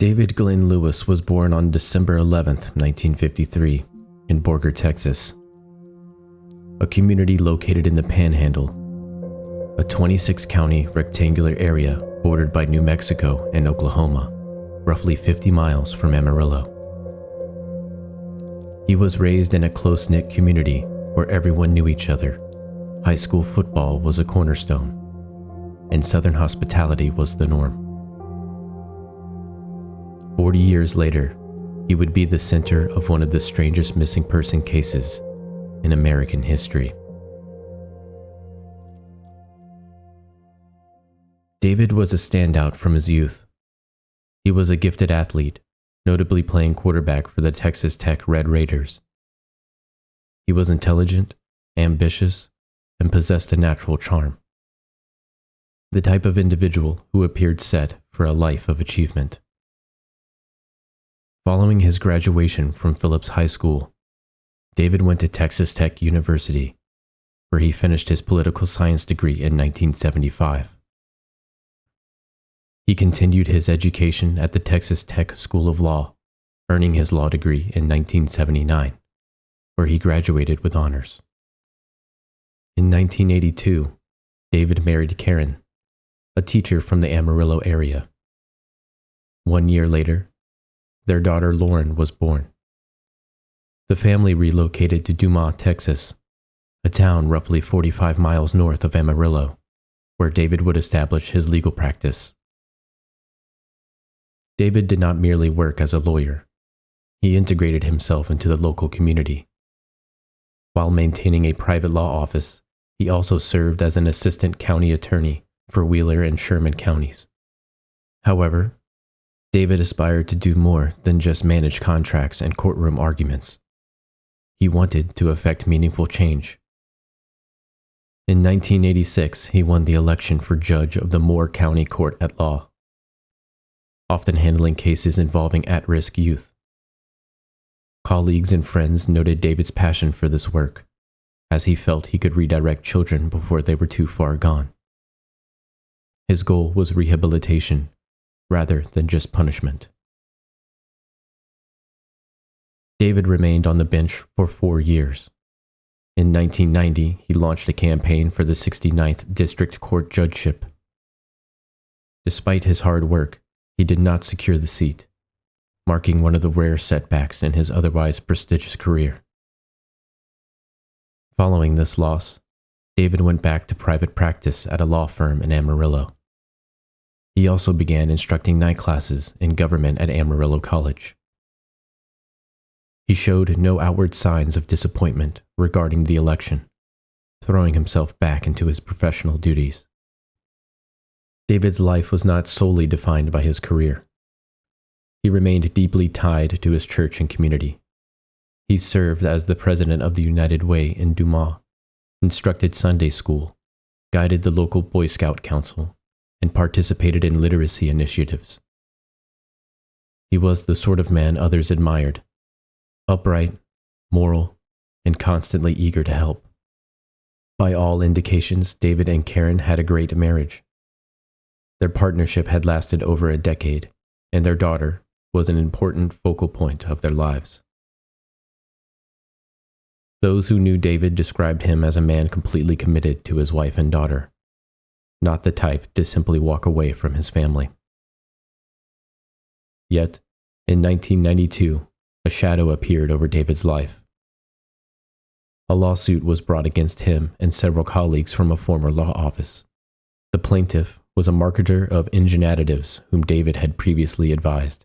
David Glenn Lewis was born on December 11, 1953, in Borger, Texas, a community located in the Panhandle, a 26-county rectangular area bordered by New Mexico and Oklahoma, roughly 50 miles from Amarillo. He was raised in a close-knit community where everyone knew each other. High school football was a cornerstone, and Southern hospitality was the norm. 40 years later, he would be the center of one of the strangest missing person cases in American history. David was a standout from his youth. He was a gifted athlete, notably playing quarterback for the Texas Tech Red Raiders. He was intelligent, ambitious, and possessed a natural charm. The type of individual who appeared set for a life of achievement. Following his graduation from Phillips High School, David went to Texas Tech University, where he finished his political science degree in 1975. He continued his education at the Texas Tech School of Law, earning his law degree in 1979, where he graduated with honors. In 1982, David married Karen, a teacher from the Amarillo area. 1 year later, their daughter Lauren was born. The family relocated to Dumas, Texas, a town roughly 45 miles north of Amarillo, where David would establish his legal practice. David did not merely work as a lawyer. He integrated himself into the local community. While maintaining a private law office, he also served as an assistant county attorney for Wheeler and Sherman counties. However, David aspired to do more than just manage contracts and courtroom arguments. He wanted to effect meaningful change. In 1986, he won the election for judge of the Moore County Court at Law, often handling cases involving at-risk youth. Colleagues and friends noted David's passion for this work, as he felt he could redirect children before they were too far gone. His goal was rehabilitation, rather than just punishment. David remained on the bench for 4 years. In 1990, he launched a campaign for the 69th District Court judgeship. Despite his hard work, he did not secure the seat, marking one of the rare setbacks in his otherwise prestigious career. Following this loss, David went back to private practice at a law firm in Amarillo. He also began instructing night classes in government at Amarillo College. He showed no outward signs of disappointment regarding the election, throwing himself back into his professional duties. David's life was not solely defined by his career. He remained deeply tied to his church and community. He served as the president of the United Way in Dumas, instructed Sunday school, guided the local Boy Scout council, and participated in literacy initiatives. He was the sort of man others admired, upright, moral, and constantly eager to help. By all indications, David and Karen had a great marriage. Their partnership had lasted over a decade, and their daughter was an important focal point of their lives. Those who knew David described him as a man completely committed to his wife and daughter, not the type to simply walk away from his family. Yet, in 1992, a shadow appeared over David's life. A lawsuit was brought against him and several colleagues from a former law office. The plaintiff was a marketer of engine additives whom David had previously advised.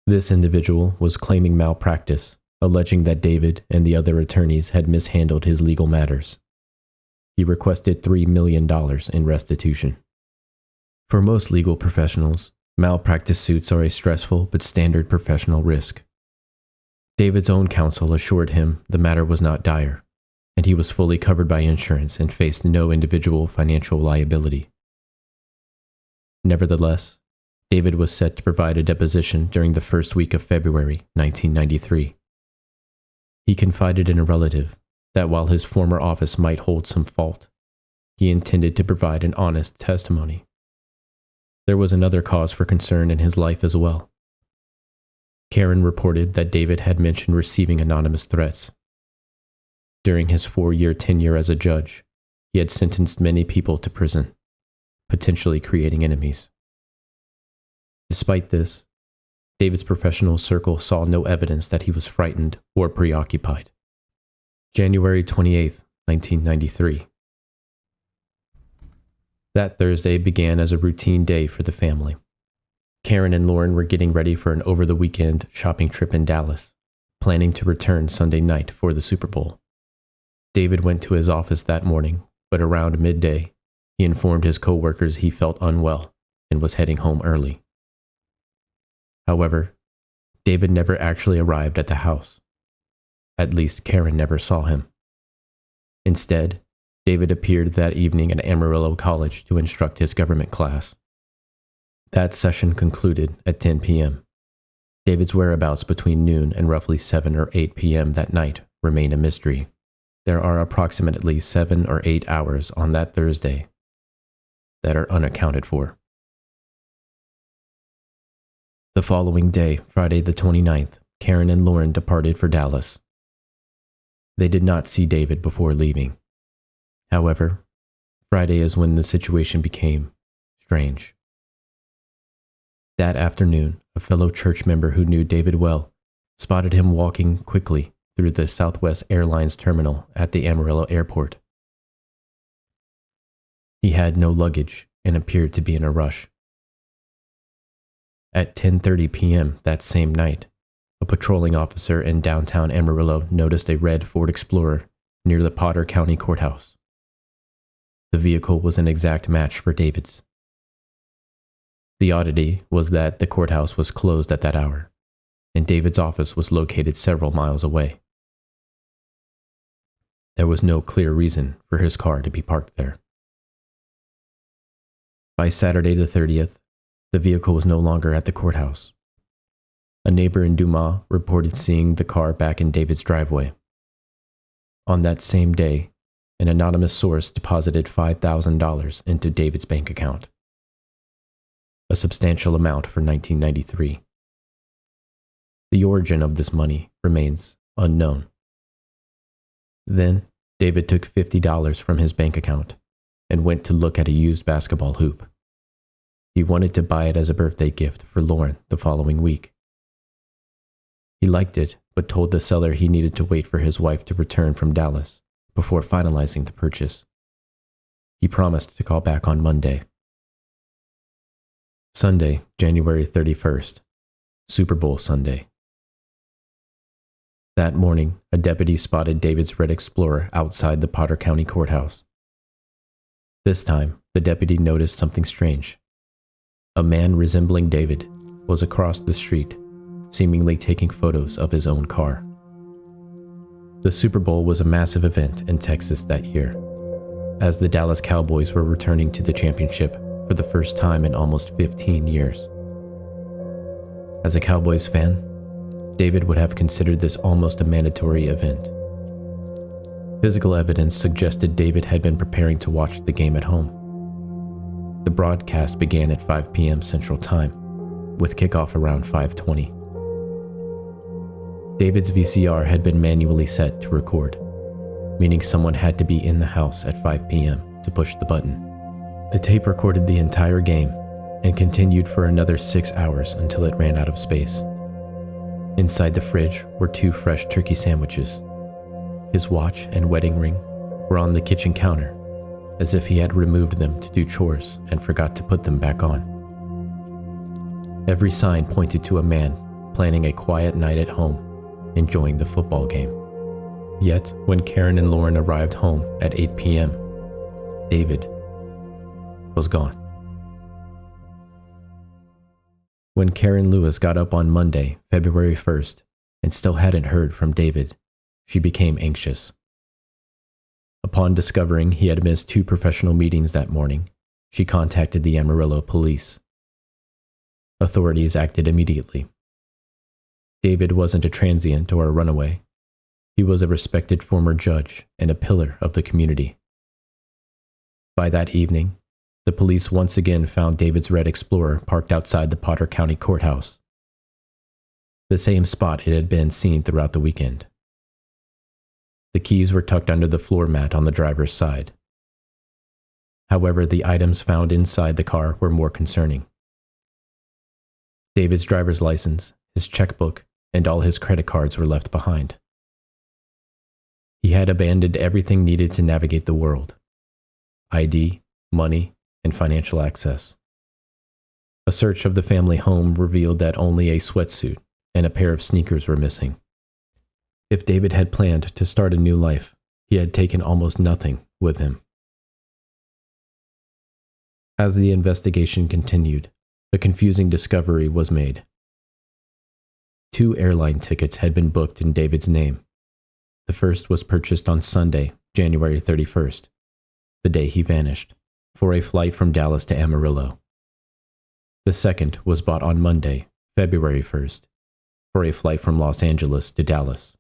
This individual was claiming malpractice, alleging that David and the other attorneys had mishandled his legal matters. He requested $3 million in restitution. For most legal professionals, malpractice suits are a stressful but standard professional risk. David's own counsel assured him the matter was not dire, and he was fully covered by insurance and faced no individual financial liability. Nevertheless, David was set to provide a deposition during the first week of February 1993. He confided in a relative that while his former office might hold some fault, he intended to provide an honest testimony. There was another cause for concern in his life as well. Karen reported that David had mentioned receiving anonymous threats. During his 4-year tenure as a judge, he had sentenced many people to prison, potentially creating enemies. Despite this, David's professional circle saw no evidence that he was frightened or preoccupied. January 28, 1993. That Thursday began as a routine day for the family. Karen and Lauren were getting ready for an over-the-weekend shopping trip in Dallas, planning to return Sunday night for the Super Bowl. David went to his office that morning, but around midday, he informed his co-workers he felt unwell and was heading home early. However, David never actually arrived at the house. At least Karen never saw him. Instead, David appeared that evening at Amarillo College to instruct his government class. That session concluded at 10 p.m. David's whereabouts between noon and roughly 7 or 8 p.m. that night remain a mystery. There are approximately 7 or 8 hours on that Thursday that are unaccounted for. The following day, Friday the 29th, Karen and Lauren departed for Dallas. They did not see David before leaving. However, Friday is when the situation became strange. That afternoon, a fellow church member who knew David well spotted him walking quickly through the Southwest Airlines terminal at the Amarillo airport. He had no luggage and appeared to be in a rush. At 10:30 p.m. that same night, a patrolling officer in downtown Amarillo noticed a red Ford Explorer near the Potter County Courthouse. The vehicle was an exact match for David's. The oddity was that the courthouse was closed at that hour, and David's office was located several miles away. There was no clear reason for his car to be parked there. By Saturday the 30th, the vehicle was no longer at the courthouse. A neighbor in Dumas reported seeing the car back in David's driveway. On that same day, an anonymous source deposited $5,000 into David's bank account, a substantial amount for 1993. The origin of this money remains unknown. Then, David took $50 from his bank account and went to look at a used basketball hoop. He wanted to buy it as a birthday gift for Lauren the following week. He liked it, but told the seller he needed to wait for his wife to return from Dallas before finalizing the purchase. He promised to call back on Monday. Sunday, January 31st, Super Bowl Sunday. That morning, a deputy spotted David's red Explorer outside the Potter County Courthouse. This time, the deputy noticed something strange. A man resembling David was across the street, seemingly taking photos of his own car. The Super Bowl was a massive event in Texas that year, as the Dallas Cowboys were returning to the championship for the first time in almost 15 years. As a Cowboys fan, David would have considered this almost a mandatory event. Physical evidence suggested David had been preparing to watch the game at home. The broadcast began at 5 p.m. Central Time, with kickoff around 5:20. David's VCR had been manually set to record, meaning someone had to be in the house at 5 p.m. to push the button. The tape recorded the entire game and continued for another 6 hours until it ran out of space. Inside the fridge were 2 fresh turkey sandwiches. His watch and wedding ring were on the kitchen counter, as if he had removed them to do chores and forgot to put them back on. Every sign pointed to a man planning a quiet night at home, enjoying the football game. Yet, when Karen and Lauren arrived home at 8 p.m., David was gone. When Karen Lewis got up on Monday, February 1st, and still hadn't heard from David, she became anxious. Upon discovering he had missed 2 professional meetings that morning, she contacted the Amarillo police. Authorities acted immediately. David wasn't a transient or a runaway. He was a respected former judge and a pillar of the community. By that evening, the police once again found David's red Explorer parked outside the Potter County Courthouse. the same spot it had been seen throughout the weekend. The keys were tucked under the floor mat on the driver's side. However, the items found inside the car were more concerning. David's driver's license, his checkbook, and all his credit cards were left behind. He had abandoned everything needed to navigate the world: ID, money, and financial access. A search of the family home revealed that only a sweatsuit and a pair of sneakers were missing. If David had planned to start a new life, he had taken almost nothing with him. As the investigation continued, a confusing discovery was made. 2 airline tickets had been booked in David's name. The first was purchased on Sunday, January 31st, the day he vanished, for a flight from Dallas to Amarillo. The second was bought on Monday, February 1st, for a flight from Los Angeles to Dallas.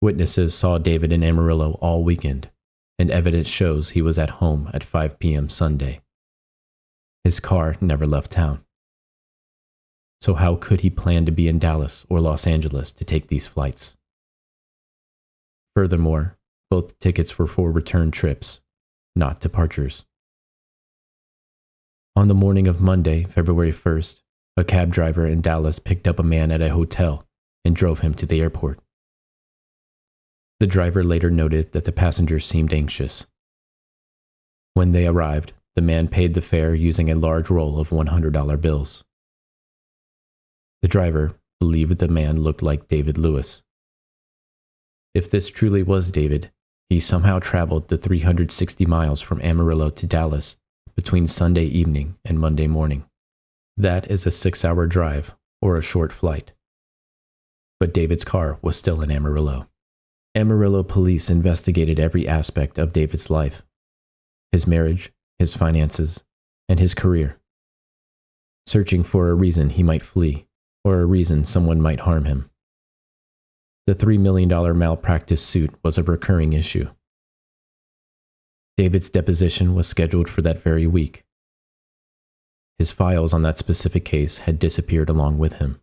Witnesses saw David in Amarillo all weekend, and evidence shows he was at home at 5 p.m. Sunday. His car never left town. So how could he plan to be in Dallas or Los Angeles to take these flights? Furthermore, both tickets were for return trips, not departures. On the morning of Monday, February 1st, a cab driver in Dallas picked up a man at a hotel and drove him to the airport. The driver later noted that the passenger seemed anxious. When they arrived, the man paid the fare using a large roll of $100 bills. The driver believed the man looked like David Lewis. If this truly was David, he somehow traveled the 360 miles from Amarillo to Dallas between Sunday evening and Monday morning. That is a 6-hour drive or a short flight. But David's car was still in Amarillo. Amarillo police investigated every aspect of David's life: his marriage, his finances, and his career, searching for a reason he might flee or a reason someone might harm him. The $3 million malpractice suit was a recurring issue. David's deposition was scheduled for that very week. His files on that specific case had disappeared along with him.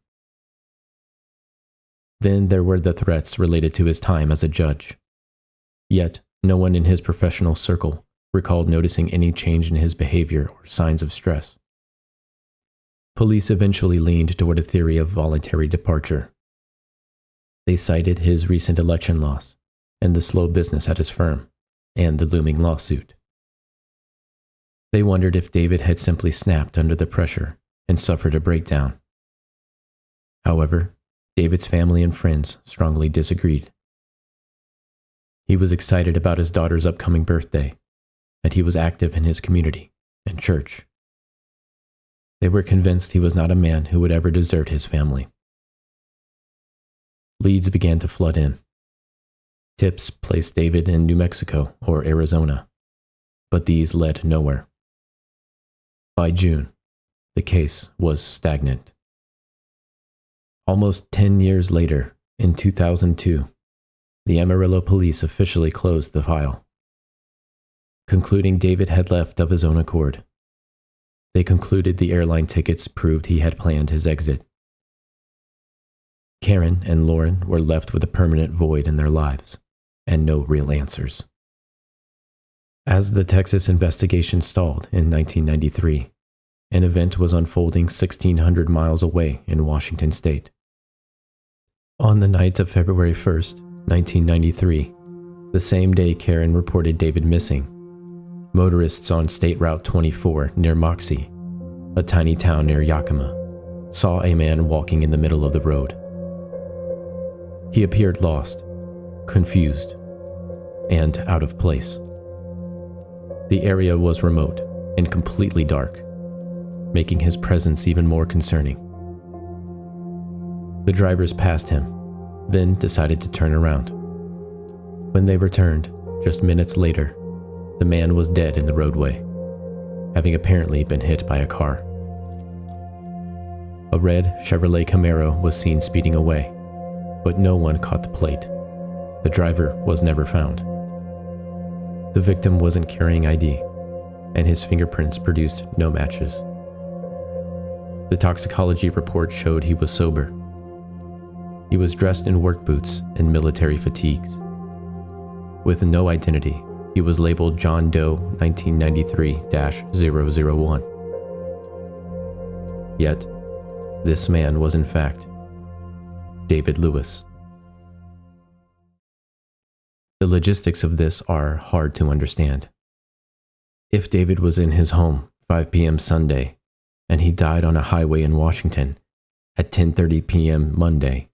Then there were the threats related to his time as a judge. Yet, no one in his professional circle recalled noticing any change in his behavior or signs of stress. Police eventually leaned toward a theory of voluntary departure. They cited his recent election loss and the slow business at his firm and the looming lawsuit. They wondered if David had simply snapped under the pressure and suffered a breakdown. However, David's family and friends strongly disagreed. He was excited about his daughter's upcoming birthday, and he was active in his community and church. They were convinced he was not a man who would ever desert his family. Leads began to flood in. Tips placed David in New Mexico or Arizona, but these led nowhere. By June, the case was stagnant. Almost 10 years later, in 2002, the Amarillo police officially closed the file, concluding David had left of his own accord. They concluded the airline tickets proved he had planned his exit. Karen and Lauren were left with a permanent void in their lives, and no real answers. As the Texas investigation stalled in 1993, an event was unfolding 1,600 miles away in Washington state. On the night of February 1st, 1993, the same day Karen reported David missing, motorists on State Route 24 near Moxie, a tiny town near Yakima, saw a man walking in the middle of the road. He appeared lost, confused, and out of place. The area was remote and completely dark, making his presence even more concerning. The drivers passed him, then decided to turn around. When they returned, just minutes later, the man was dead in the roadway, having apparently been hit by a car. A red Chevrolet Camaro was seen speeding away, but no one caught the plate. The driver was never found. The victim wasn't carrying ID, and his fingerprints produced no matches. The toxicology report showed he was sober. He was dressed in work boots and military fatigues. With no identity, he was labeled John Doe 1993-001. Yet, this man was in fact David Lewis. The logistics of this are hard to understand. If David was in his home 5 p.m. Sunday, and he died on a highway in Washington at 10:30 p.m. Monday,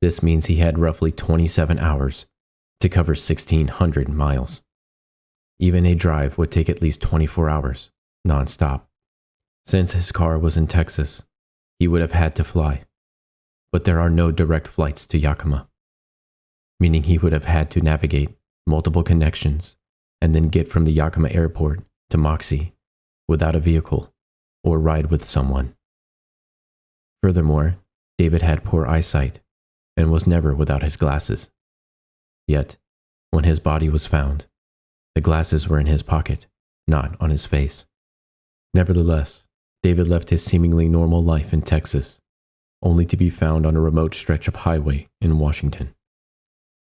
this means he had roughly 27 hours to cover 1,600 miles. Even a drive would take at least 24 hours, non-stop. Since his car was in Texas, he would have had to fly, but there are no direct flights to Yakima, meaning he would have had to navigate multiple connections and then get from the Yakima airport to Moxie without a vehicle or ride with someone. Furthermore, David had poor eyesight and was never without his glasses. Yet, when his body was found, the glasses were in his pocket, not on his face. Nevertheless, David left his seemingly normal life in Texas, only to be found on a remote stretch of highway in Washington.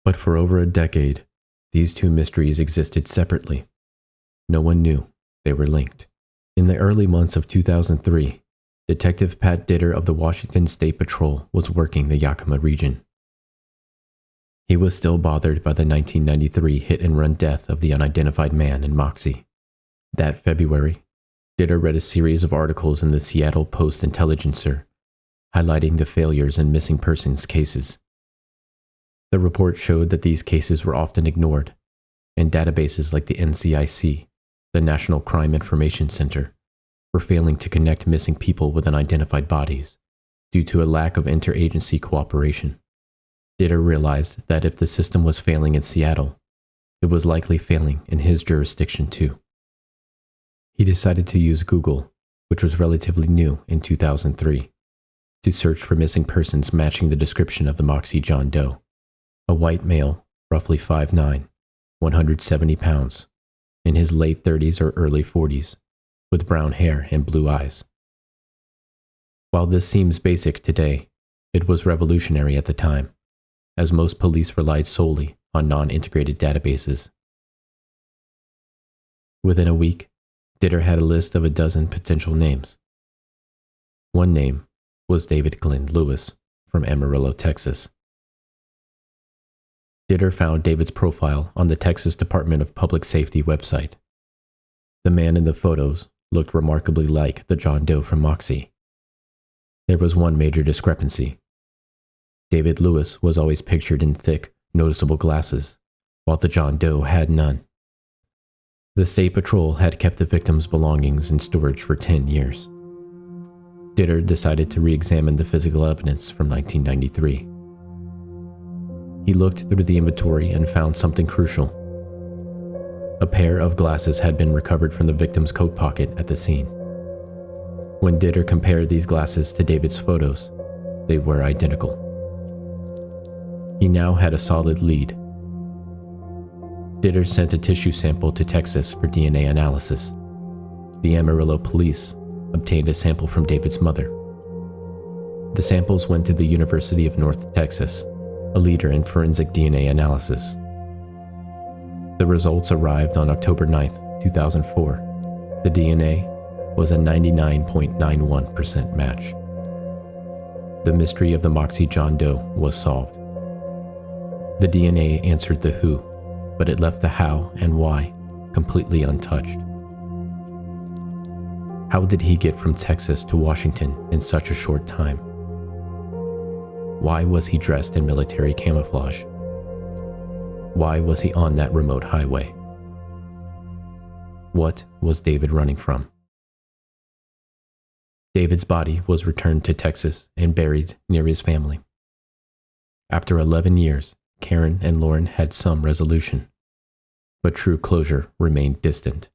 But for over a decade, these two mysteries existed separately. No one knew they were linked. In the early months of 2003, Detective Pat Ditter of the Washington State Patrol was working the Yakima region. He was still bothered by the 1993 hit-and-run death of the unidentified man in Moxie. That February, Ditter read a series of articles in the Seattle Post-Intelligencer highlighting the failures in missing persons cases. The report showed that these cases were often ignored, and databases like the NCIC, the National Crime Information Center, were failing to connect missing people with unidentified bodies due to a lack of interagency cooperation. Ditter realized that if the system was failing in Seattle, it was likely failing in his jurisdiction too. He decided to use Google, which was relatively new in 2003, to search for missing persons matching the description of the Moxie John Doe, a white male, roughly 5'9", 170 pounds, in his late 30s or early 40s, with brown hair and blue eyes. While this seems basic today, it was revolutionary at the time, as most police relied solely on non-integrated databases. Within a week, Ditter had a list of a dozen potential names. One name was David Glenn Lewis from Amarillo, Texas. Ditter found David's profile on the Texas Department of Public Safety website. The man in the photos looked remarkably like the John Doe from Moxie. There was one major discrepancy. David Lewis was always pictured in thick, noticeable glasses, while the John Doe had none. The State Patrol had kept the victim's belongings in storage for 10 years. Ditter decided to re-examine the physical evidence from 1993. He looked through the inventory and found something crucial. A pair of glasses had been recovered from the victim's coat pocket at the scene. When Ditter compared these glasses to David's photos, they were identical. He now had a solid lead. Ditter sent a tissue sample to Texas for DNA analysis. The Amarillo police obtained a sample from David's mother. The samples went to the University of North Texas, a leader in forensic DNA analysis. The results arrived on October 9, 2004. The DNA was a 99.91% match. The mystery of the Moxie John Doe was solved. The DNA answered the who, but it left the how and why completely untouched. How did he get from Texas to Washington in such a short time? Why was he dressed in military camouflage? Why was he on that remote highway? What was David running from? David's body was returned to Texas and buried near his family. After 11 years, Karen and Lauren had some resolution, but true closure remained distant.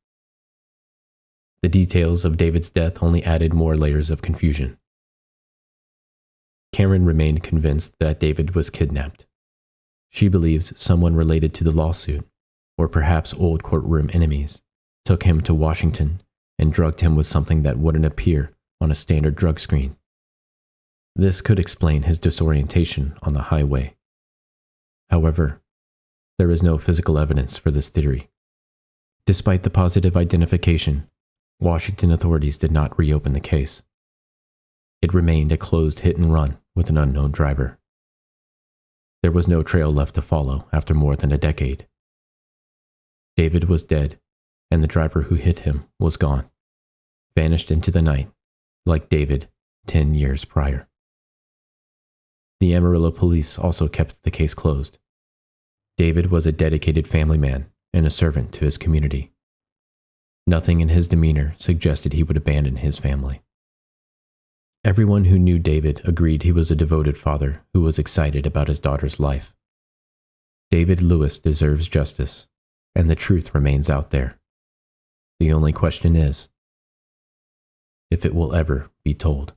The details of David's death only added more layers of confusion. Karen remained convinced that David was kidnapped. She believes someone related to the lawsuit, or perhaps old courtroom enemies, took him to Washington and drugged him with something that wouldn't appear on a standard drug screen. This could explain his disorientation on the highway. However, there is no physical evidence for this theory. Despite the positive identification, Washington authorities did not reopen the case. It remained a closed hit and run with an unknown driver. There was no trail left to follow after more than a decade. David was dead, and the driver who hit him was gone, vanished into the night, like David 10 years prior. The Amarillo police also kept the case closed. David was a dedicated family man and a servant to his community. Nothing in his demeanor suggested he would abandon his family. Everyone who knew David agreed he was a devoted father who was excited about his daughter's life. David Lewis deserves justice, and the truth remains out there. The only question is if it will ever be told.